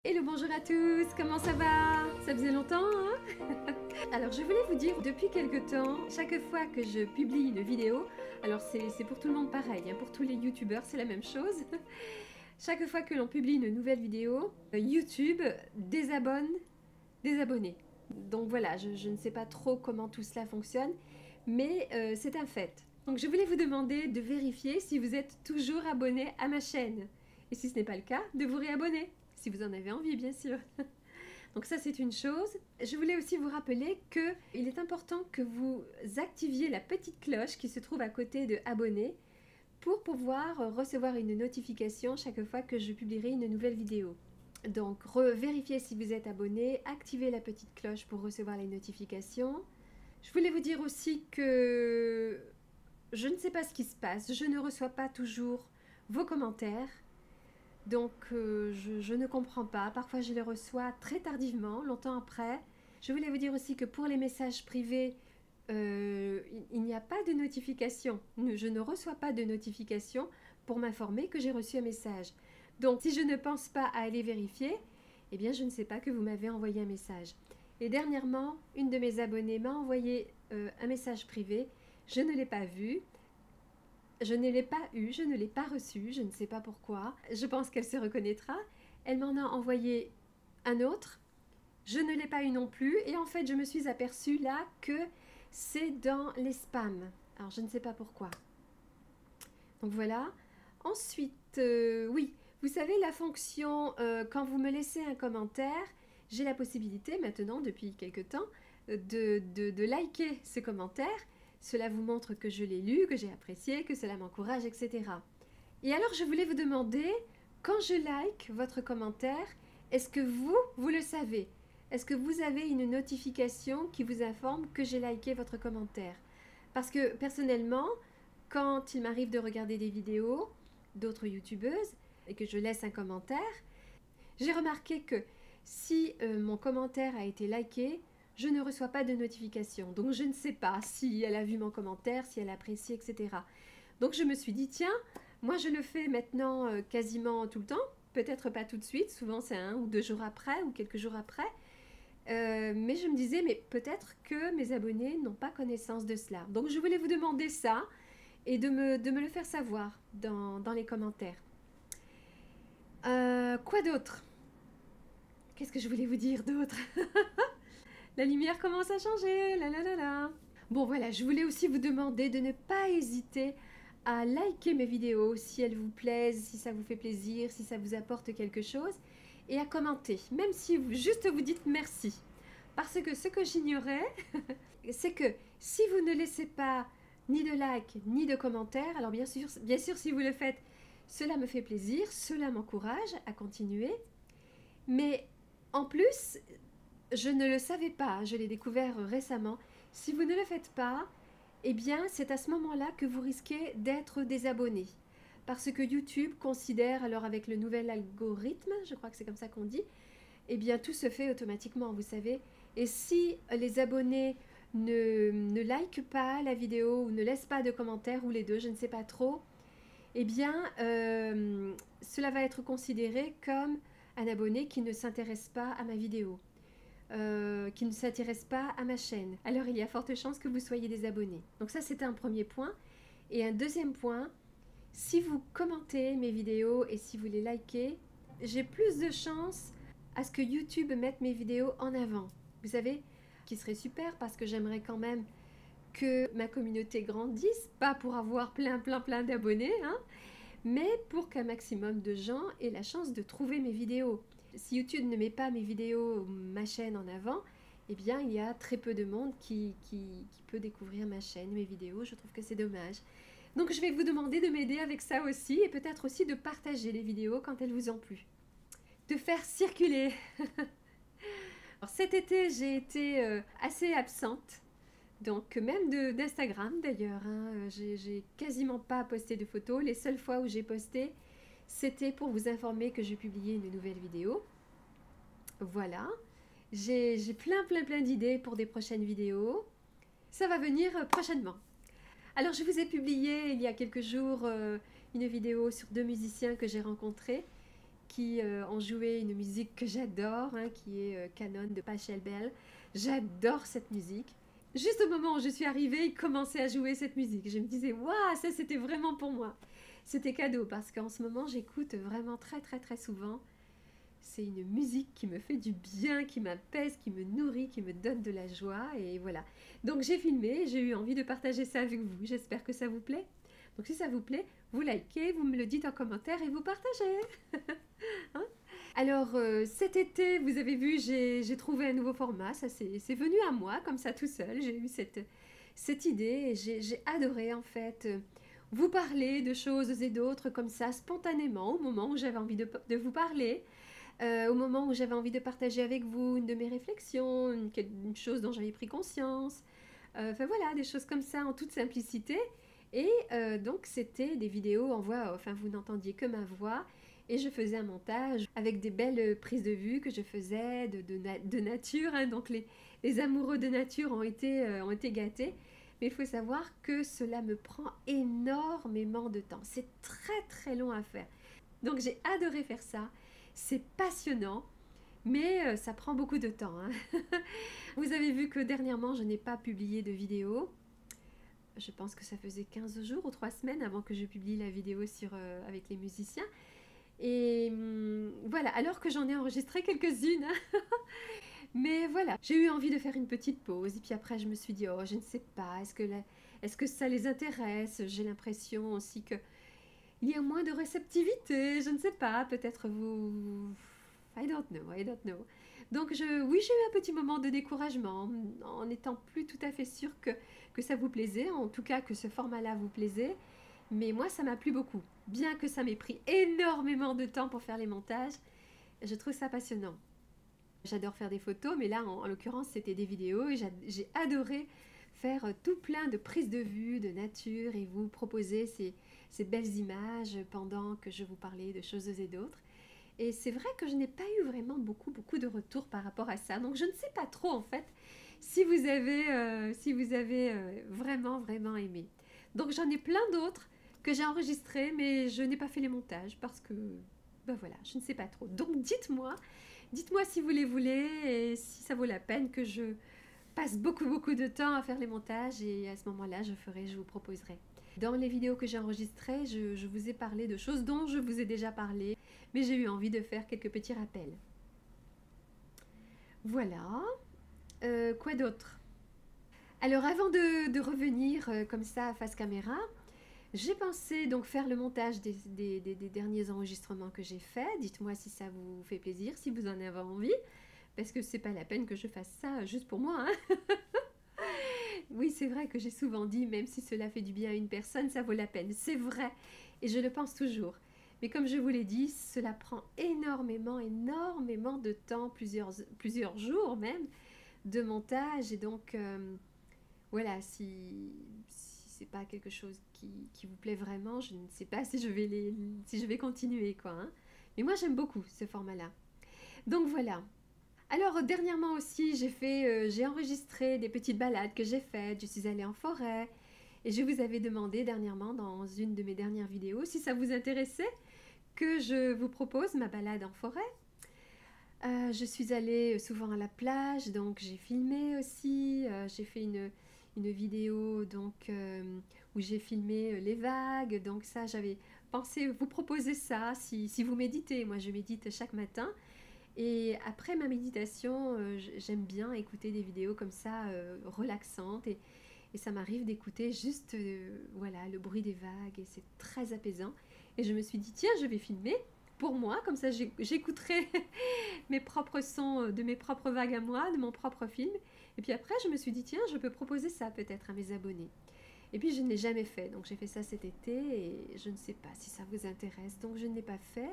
Hello, bonjour à tous, comment ça va? Ça faisait longtemps, hein? Alors, je voulais vous dire, depuis quelque temps, chaque fois que je publie une vidéo, alors c'est pour tout le monde pareil, hein, pour tous les youtubeurs, c'est la même chose. Chaque fois que l'on publie une nouvelle vidéo, YouTube désabonne des abonnés. Donc voilà, je ne sais pas trop comment tout cela fonctionne, mais c'est un fait. Donc je voulais vous demander de vérifier si vous êtes toujours abonné à ma chaîne. Et si ce n'est pas le cas, de vous réabonner. Si vous en avez envie, bien sûr. Donc ça, c'est une chose. Je voulais aussi vous rappeler qu'il est important que vous activiez la petite cloche qui se trouve à côté de abonner pour pouvoir recevoir une notification chaque fois que je publierai une nouvelle vidéo. Donc vérifiez si vous êtes abonné, activez la petite cloche pour recevoir les notifications. Je voulais vous dire aussi que je ne sais pas ce qui se passe, je ne reçois pas toujours vos commentaires. Donc je ne comprends pas, parfois je les reçois très tardivement, longtemps après. Je voulais vous dire aussi que pour les messages privés, il n'y a pas de notification. Je ne reçois pas de notification pour m'informer que j'ai reçu un message. Donc si je ne pense pas à aller vérifier, eh bien je ne sais pas que vous m'avez envoyé un message. Et dernièrement, une de mes abonnées m'a envoyé un message privé, je ne l'ai pas vu. Je ne l'ai pas eu, je ne l'ai pas reçu, je ne sais pas pourquoi. Je pense qu'elle se reconnaîtra. Elle m'en a envoyé un autre. Je ne l'ai pas eu non plus. Et en fait, je me suis aperçue là que c'est dans les spams. Alors, je ne sais pas pourquoi. Donc voilà. Ensuite, oui, vous savez, la fonction, quand vous me laissez un commentaire, j'ai la possibilité maintenant, depuis quelque temps, de liker ce commentaire. Cela vous montre que je l'ai lu, que j'ai apprécié, que cela m'encourage, etc. Et alors, je voulais vous demander, quand je like votre commentaire, est-ce que vous le savez? Est-ce que vous avez une notification qui vous informe que j'ai liké votre commentaire? Parce que, personnellement, quand il m'arrive de regarder des vidéos d'autres youtubeuses et que je laisse un commentaire, j'ai remarqué que si mon commentaire a été liké, je ne reçois pas de notification. Donc je ne sais pas si elle a vu mon commentaire, si elle a apprécié, etc. Donc je me suis dit, tiens, moi je le fais maintenant quasiment tout le temps. Peut-être pas tout de suite, souvent c'est 1 ou 2 jours après ou quelques jours après. Mais je me disais, mais peut-être que mes abonnés n'ont pas connaissance de cela. Donc je voulais vous demander ça et de me le faire savoir dans les commentaires. Quoi d'autre? Qu'est-ce que je voulais vous dire d'autre? La lumière commence à changer, la la la la. Bon voilà, je voulais aussi vous demander de ne pas hésiter à liker mes vidéos si elles vous plaisent, si ça vous fait plaisir, si ça vous apporte quelque chose, et à commenter, même si juste vous dites merci. Parce que ce que j'ignorais, c'est que si vous ne laissez pas ni de like ni de commentaires, alors bien sûr si vous le faites, cela me fait plaisir, cela m'encourage à continuer, mais en plus, je ne le savais pas, je l'ai découvert récemment. Si vous ne le faites pas, eh bien c'est à ce moment-là que vous risquez d'être désabonné. Parce que YouTube considère, alors avec le nouvel algorithme, je crois que c'est comme ça qu'on dit, eh bien tout se fait automatiquement, vous savez. Et si les abonnés ne likent pas la vidéo ou ne laissent pas de commentaires, ou les deux, je ne sais pas trop, eh bien cela va être considéré comme un abonné qui ne s'intéresse pas à ma vidéo. Qui ne s'intéressent pas à ma chaîne. Alors il y a forte chance que vous soyez désabonné. Donc ça c'était un premier point. Et un deuxième point, si vous commentez mes vidéos et si vous les likez, j'ai plus de chance à ce que YouTube mette mes vidéos en avant. Vous savez, qui serait super parce que j'aimerais quand même que ma communauté grandisse, pas pour avoir plein d'abonnés, hein, mais pour qu'un maximum de gens aient la chance de trouver mes vidéos. Si YouTube ne met pas mes vidéos, ma chaîne en avant, eh bien il y a très peu de monde qui peut découvrir ma chaîne, mes vidéos. Je trouve que c'est dommage. Donc je vais vous demander de m'aider avec ça aussi et peut-être aussi de partager les vidéos quand elles vous ont plu. De faire circuler. Alors, cet été, j'ai été assez absente. Donc même d'Instagram d'ailleurs, hein, j'ai quasiment pas posté de photos. Les seules fois où j'ai posté, c'était pour vous informer que je publiais une nouvelle vidéo. Voilà. J'ai plein d'idées pour des prochaines vidéos. Ça va venir prochainement. Alors je vous ai publié il y a quelques jours une vidéo sur 2 musiciens que j'ai rencontrés qui ont joué une musique que j'adore, hein, qui est Canon de Pachelbel. J'adore cette musique. Juste au moment où je suis arrivée, ils commençaient à jouer cette musique. Je me disais, waouh, ça c'était vraiment pour moi. C'était cadeau parce qu'en ce moment, j'écoute vraiment très très très souvent. C'est une musique qui me fait du bien, qui m'apaise, qui me nourrit, qui me donne de la joie. Et voilà. Donc j'ai filmé, j'ai eu envie de partager ça avec vous. J'espère que ça vous plaît. Donc si ça vous plaît, vous likez, vous me le dites en commentaire et vous partagez. Hein? Alors cet été, vous avez vu, j'ai trouvé un nouveau format. Ça c'est venu à moi comme ça tout seul. J'ai eu cette idée et j'ai adoré en fait vous parler de choses et d'autres comme ça spontanément au moment où j'avais envie de vous parler. Au moment où j'avais envie de partager avec vous une de mes réflexions, une chose dont j'avais pris conscience. Enfin voilà, des choses comme ça en toute simplicité. Et donc c'était des vidéos en voix off, hein, vous n'entendiez que ma voix. Et je faisais un montage avec des belles prises de vue que je faisais de nature. Hein, donc les amoureux de nature ont été gâtés. Mais il faut savoir que cela me prend énormément de temps. C'est très très long à faire. Donc j'ai adoré faire ça. C'est passionnant, mais ça prend beaucoup de temps. Hein. Vous avez vu que dernièrement, je n'ai pas publié de vidéo. Je pense que ça faisait 15 jours ou 3 semaines avant que je publie la vidéo avec les musiciens. Et voilà, alors que j'en ai enregistré quelques-unes. Hein. Mais voilà, j'ai eu envie de faire une petite pause. Et puis après, je me suis dit, oh, je ne sais pas, est-ce que ça les intéresse? J'ai l'impression aussi que il y a moins de réceptivité, je ne sais pas, peut-être vous... I don't know. Donc oui, j'ai eu un petit moment de découragement, en n'étant plus tout à fait sûre que ça vous plaisait, en tout cas que ce format-là vous plaisait, mais moi ça m'a plu beaucoup, bien que ça m'ait pris énormément de temps pour faire les montages, je trouve ça passionnant. J'adore faire des photos, mais là en l'occurrence c'était des vidéos et j'ai adoré faire tout plein de prises de vue, de nature et vous proposer ces belles images pendant que je vous parlais de choses et d'autres. Et c'est vrai que je n'ai pas eu vraiment beaucoup de retours par rapport à ça. Donc je ne sais pas trop en fait si vous avez vraiment aimé. Donc j'en ai plein d'autres que j'ai enregistrés, mais je n'ai pas fait les montages parce que, ben voilà, je ne sais pas trop. Donc dites-moi si vous les voulez et si ça vaut la peine que je passe beaucoup de temps à faire les montages et à ce moment-là, je vous proposerai. Dans les vidéos que j'ai enregistrées, je vous ai parlé de choses dont je vous ai déjà parlé, mais j'ai eu envie de faire quelques petits rappels. Voilà. Quoi d'autre? Alors avant de revenir comme ça face caméra, j'ai pensé donc faire le montage des derniers enregistrements que j'ai faits. Dites-moi si ça vous fait plaisir, si vous en avez envie, parce que c'est pas la peine que je fasse ça juste pour moi. Hein. Oui, c'est vrai que j'ai souvent dit, même si cela fait du bien à une personne, ça vaut la peine. C'est vrai, et je le pense toujours. Mais comme je vous l'ai dit, cela prend énormément de temps, plusieurs jours même, de montage. Et donc, voilà, si c'est pas quelque chose qui vous plaît vraiment, je ne sais pas si je vais continuer, quoi. Hein. Mais moi, j'aime beaucoup ce format-là. Donc voilà. Alors dernièrement aussi, j'ai enregistré des petites balades que j'ai faites, je suis allée en forêt et je vous avais demandé dernièrement dans une de mes dernières vidéos si ça vous intéressait que je vous propose ma balade en forêt. Je suis allée souvent à la plage, donc j'ai filmé aussi, j'ai fait une vidéo donc, où j'ai filmé les vagues, donc ça j'avais pensé vous proposer ça si vous méditez, moi je médite chaque matin. Et après ma méditation, j'aime bien écouter des vidéos comme ça, relaxantes. Et ça m'arrive d'écouter juste voilà, le bruit des vagues. Et c'est très apaisant. Et je me suis dit, tiens, je vais filmer pour moi. Comme ça, j'écouterai mes propres sons de mes propres vagues à moi, de mon propre film. Et puis après, je me suis dit, tiens, je peux proposer ça peut-être à mes abonnés. Et puis, je ne l'ai jamais fait. Donc, j'ai fait ça cet été. Et je ne sais pas si ça vous intéresse. Donc, je ne l'ai pas fait.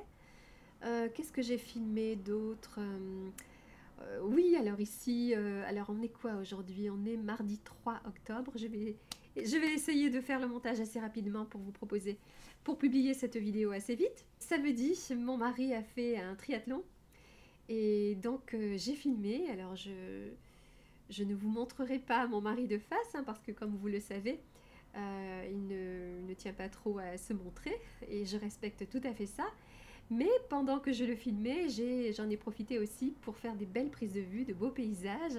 Qu'est-ce que j'ai filmé d'autre? Oui, alors ici, alors on est quoi aujourd'hui? On est mardi 3 octobre. Je vais essayer de faire le montage assez rapidement pour vous proposer, pour publier cette vidéo assez vite. Samedi, mon mari a fait un triathlon et donc j'ai filmé. Alors je ne vous montrerai pas mon mari de face hein, parce que comme vous le savez, il ne tient pas trop à se montrer et je respecte tout à fait ça. Mais pendant que je le filmais, j'en ai profité aussi pour faire des belles prises de vue, de beaux paysages,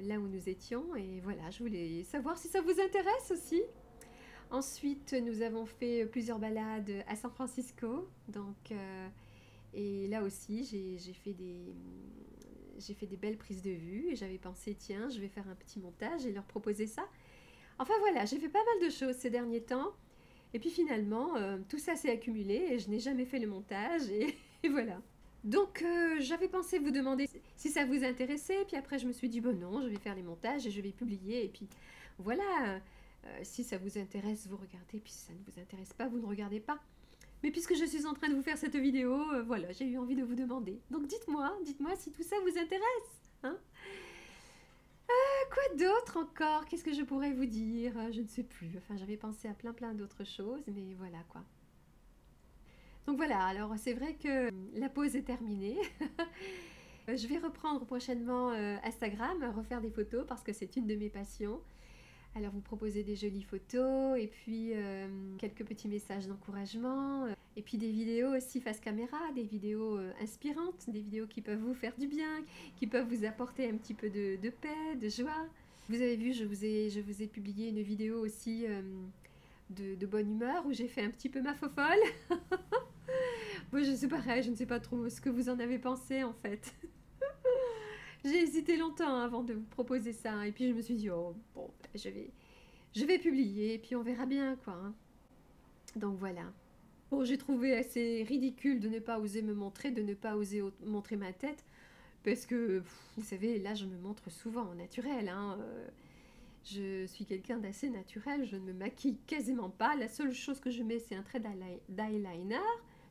là où nous étions. Et voilà, je voulais savoir si ça vous intéresse aussi. Ensuite, nous avons fait plusieurs balades à San Francisco. Donc, et là aussi, j'ai fait des belles prises de vue. Et j'avais pensé, tiens, je vais faire un petit montage et leur proposer ça. Enfin voilà, j'ai fait pas mal de choses ces derniers temps. Et puis finalement, tout ça s'est accumulé et je n'ai jamais fait le montage et voilà. Donc j'avais pensé vous demander si ça vous intéressait, puis après je me suis dit, bon non, je vais faire les montages et je vais publier, et puis voilà, si ça vous intéresse, vous regardez, puis si ça ne vous intéresse pas, vous ne regardez pas. Mais puisque je suis en train de vous faire cette vidéo, voilà, j'ai eu envie de vous demander. Donc dites-moi si tout ça vous intéresse, hein? Quoi d'autre encore? Qu'est-ce que je pourrais vous dire? Je ne sais plus. Enfin, j'avais pensé à plein d'autres choses, mais voilà quoi. Donc voilà, alors c'est vrai que la pause est terminée. Je vais reprendre prochainement Instagram, refaire des photos parce que c'est une de mes passions. Alors vous proposez des jolies photos et puis quelques petits messages d'encouragement et puis des vidéos aussi face caméra, des vidéos inspirantes, des vidéos qui peuvent vous faire du bien, qui peuvent vous apporter un petit peu de paix, de joie. Vous avez vu, je vous ai publié une vidéo aussi de bonne humeur où j'ai fait un petit peu ma fofolle. Moi je sais pareil, je ne sais pas trop ce que vous en avez pensé en fait. J'ai hésité longtemps avant de vous proposer ça et puis je me suis dit, oh bon, je vais publier et puis on verra bien quoi, hein. Donc voilà. Bon, j'ai trouvé assez ridicule de ne pas oser me montrer, de ne pas oser montrer ma tête, parce que, vous savez, là je me montre souvent en naturel, hein. Je suis quelqu'un d'assez naturel, je ne me maquille quasiment pas. La seule chose que je mets, c'est un trait d'eyeliner,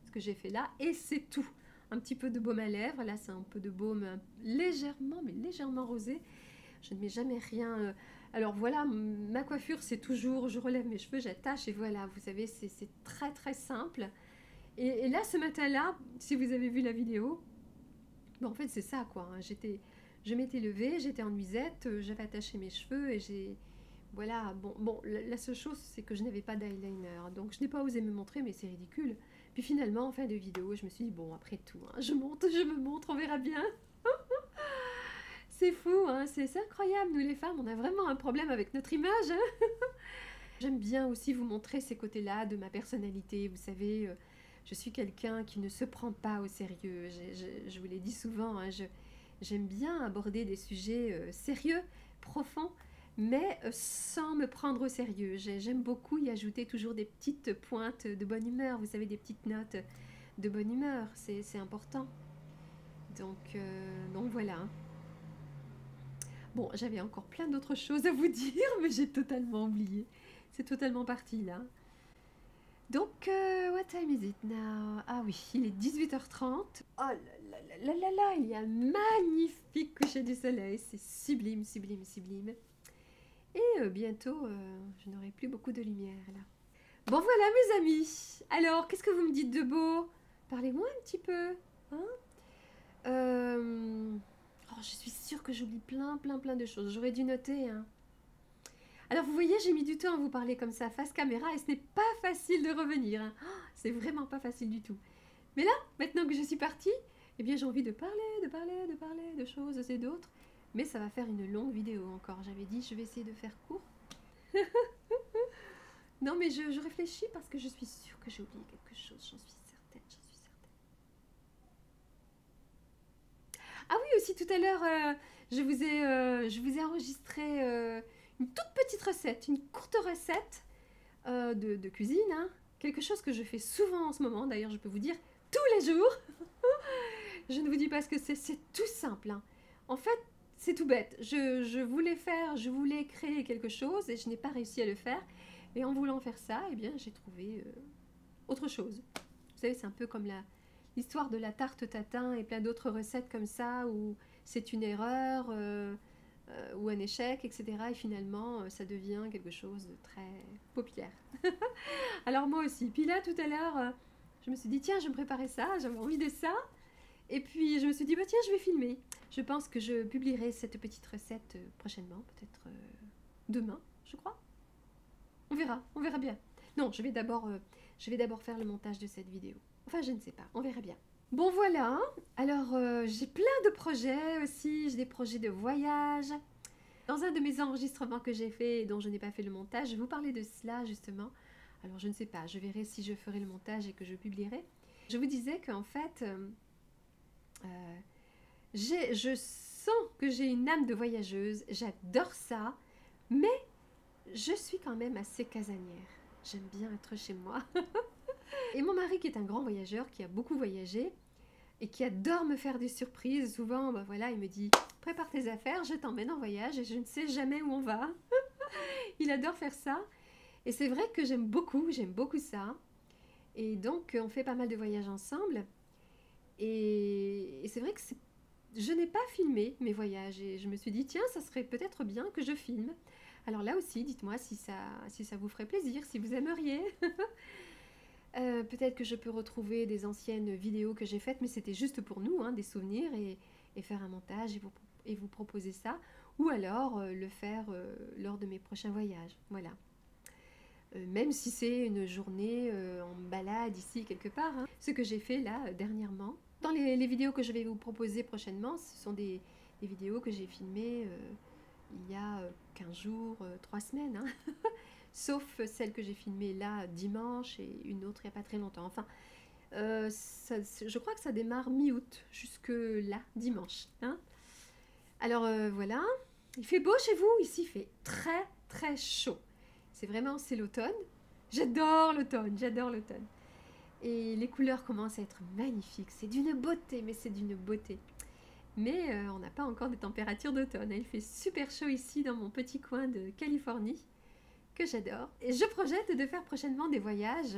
ce que j'ai fait là, et c'est tout. Un petit peu de baume à lèvres, là c'est un peu de baume légèrement, mais légèrement rosé. Je ne mets jamais rien. Alors voilà, ma coiffure c'est toujours, je relève mes cheveux, j'attache et voilà, vous savez, c'est très simple. Et là, ce matin-là, si vous avez vu la vidéo, bon, en fait c'est ça quoi, hein. Je m'étais levée, j'étais en nuisette, j'avais attaché mes cheveux et j'ai... Voilà, bon, la seule chose c'est que je n'avais pas d'eyeliner, donc je n'ai pas osé me montrer, mais c'est ridicule. Puis finalement, en fin de vidéo, je me suis dit, bon, après tout, hein, je me montre, on verra bien. C'est fou, hein, c'est incroyable, nous les femmes, on a vraiment un problème avec notre image, hein. J'aime bien aussi vous montrer ces côtés-là de ma personnalité, vous savez, je suis quelqu'un qui ne se prend pas au sérieux, je vous l'ai dit souvent, hein, j'aime bien aborder des sujets sérieux, profonds, mais sans me prendre au sérieux. J'aime beaucoup y ajouter toujours des petites pointes de bonne humeur, vous savez, des petites notes de bonne humeur, c'est important. Donc voilà. Bon, j'avais encore plein d'autres choses à vous dire, mais j'ai totalement oublié. C'est totalement parti là. Donc, what time is it now? Ah oui, il est 18h30. Oh là, il y a un magnifique coucher du soleil. C'est sublime. Et bientôt, je n'aurai plus beaucoup de lumière là. Bon voilà mes amis. Alors, qu'est-ce que vous me dites de beau? Parlez-moi un petit peu. Hein? Oh, je suis sûre que j'oublie plein de choses. J'aurais dû noter, hein. Alors vous voyez, j'ai mis du temps à vous parler comme ça, face caméra, et ce n'est pas facile de revenir, hein. Oh, c'est vraiment pas facile du tout. Mais là, maintenant que je suis partie, eh bien j'ai envie de parler de choses et d'autres. Mais ça va faire une longue vidéo encore. J'avais dit, je vais essayer de faire court. Non, mais je réfléchis parce que je suis sûre que j'ai oublié quelque chose. J'en suis certaine. Ah oui, aussi tout à l'heure, je vous ai enregistré une toute petite recette, une courte recette de cuisine, hein. Quelque chose que je fais souvent en ce moment, d'ailleurs je peux vous dire tous les jours. Je ne vous dis pas ce que c'est tout simple, hein. En fait, c'est tout bête. Je voulais créer quelque chose et je n'ai pas réussi à le faire. Et en voulant faire ça, eh bien j'ai trouvé autre chose. Vous savez, c'est un peu comme l'histoire de la tarte tatin et plein d'autres recettes comme ça où c'est une erreur ou un échec, etc. Et finalement, ça devient quelque chose de très populaire. Alors moi aussi. Puis là, tout à l'heure, je me suis dit, tiens, je vais me préparer ça, j'avais envie de ça. Et puis je me suis dit, bah, tiens, je vais filmer. Je pense que je publierai cette petite recette prochainement, peut-être demain, je crois. On verra bien. Non, je vais d'abord faire le montage de cette vidéo. Enfin, je ne sais pas, on verra bien. Bon voilà, alors j'ai plein de projets aussi, j'ai des projets de voyage. Dans un de mes enregistrements que j'ai fait et dont je n'ai pas fait le montage, je vais vous parler de cela justement. Alors je ne sais pas, je verrai si je ferai le montage et que je publierai. Je vous disais qu'en fait, je sens que j'ai une âme de voyageuse, j'adore ça, mais je suis quand même assez casanière. J'aime bien être chez moi. Et mon mari qui est un grand voyageur, qui a beaucoup voyagé et qui adore me faire des surprises, souvent ben voilà, il me dit « Prépare tes affaires, je t'emmène en voyage et je ne sais jamais où on va. » Il adore faire ça. Et c'est vrai que j'aime beaucoup ça. Et donc on fait pas mal de voyages ensemble. Et c'est vrai que je n'ai pas filmé mes voyages et je me suis dit tiens, ça serait peut-être bien que je filme. Alors là aussi, dites-moi si ça vous ferait plaisir, si vous aimeriez. Peut-être que je peux retrouver des anciennes vidéos que j'ai faites, mais c'était juste pour nous, hein, des souvenirs, et faire un montage et vous proposer ça. Ou alors le faire lors de mes prochains voyages. Voilà. Même si c'est une journée en balade ici quelque part, hein. Ce que j'ai fait là dernièrement. Dans les vidéos que je vais vous proposer prochainement, ce sont des vidéos que j'ai filmées il y a 15 jours, 3 semaines. Hein. Sauf celle que j'ai filmée là dimanche et une autre il n'y a pas très longtemps. Enfin, je crois que ça démarre mi-août jusque là, dimanche. Hein. Alors voilà, il fait beau chez vous, ici il fait très très chaud. C'est l'automne. J'adore l'automne, j'adore l'automne. Et les couleurs commencent à être magnifiques. C'est d'une beauté, mais c'est d'une beauté. Mais on n'a pas encore de température d'automne. Il fait super chaud ici dans mon petit coin de Californie, que j'adore. Et je projette de faire prochainement des voyages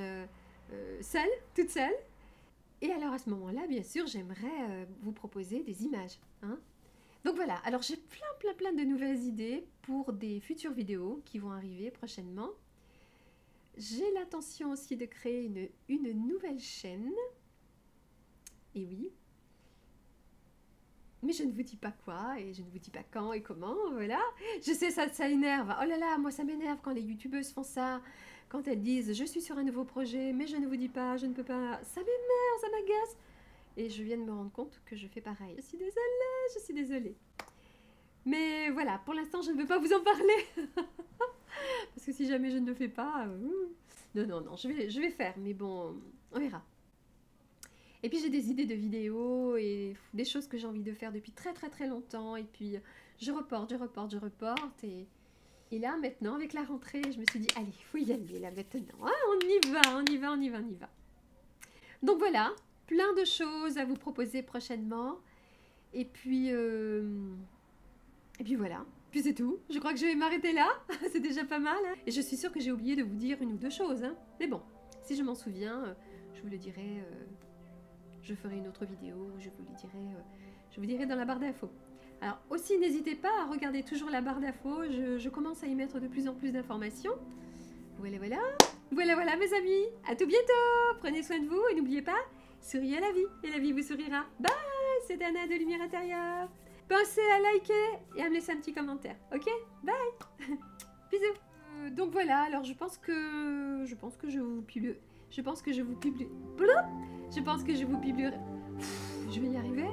seule, toute seule. Et alors à ce moment-là, bien sûr, j'aimerais vous proposer des images. Hein. Donc voilà, alors j'ai plein de nouvelles idées pour des futures vidéos qui vont arriver prochainement. J'ai l'intention aussi de créer une nouvelle chaîne. Et oui. Mais je ne vous dis pas quoi, et je ne vous dis pas quand et comment, voilà. Je sais, ça énerve. Oh là là, moi ça m'énerve quand les youtubeuses font ça. Quand elles disent, je suis sur un nouveau projet, mais je ne vous dis pas, je ne peux pas. Ça m'énerve, ça m'agace. Et je viens de me rendre compte que je fais pareil. Je suis désolée. Mais voilà, pour l'instant, je ne veux pas vous en parler. Parce que si jamais je ne le fais pas... Non, je vais faire, mais bon, on verra. Et puis j'ai des idées de vidéos et des choses que j'ai envie de faire depuis très longtemps. Et puis je reporte. Et là, maintenant, avec la rentrée, je me suis dit, allez, il faut y aller là maintenant. Ah, on y va. Donc voilà, plein de choses à vous proposer prochainement. Et puis voilà. Puis c'est tout. Je crois que je vais m'arrêter là. C'est déjà pas mal. Hein. Et je suis sûre que j'ai oublié de vous dire une ou deux choses. Hein. Mais bon, si je m'en souviens, je vous le dirai. Je ferai une autre vidéo. Je vous dirai dans la barre d'infos. Alors aussi, n'hésitez pas à regarder toujours la barre d'infos. Je commence à y mettre de plus en plus d'informations. Voilà mes amis. À tout bientôt. Prenez soin de vous et n'oubliez pas, souriez à la vie. Et la vie vous sourira. Bye. C'est Anna de Lumière Intérieure. Pensez à liker et à me laisser un petit commentaire, ok? Bye. Bisous. Donc voilà, alors je pense que je vous publierai. Je vais y arriver. Je vais y arriver.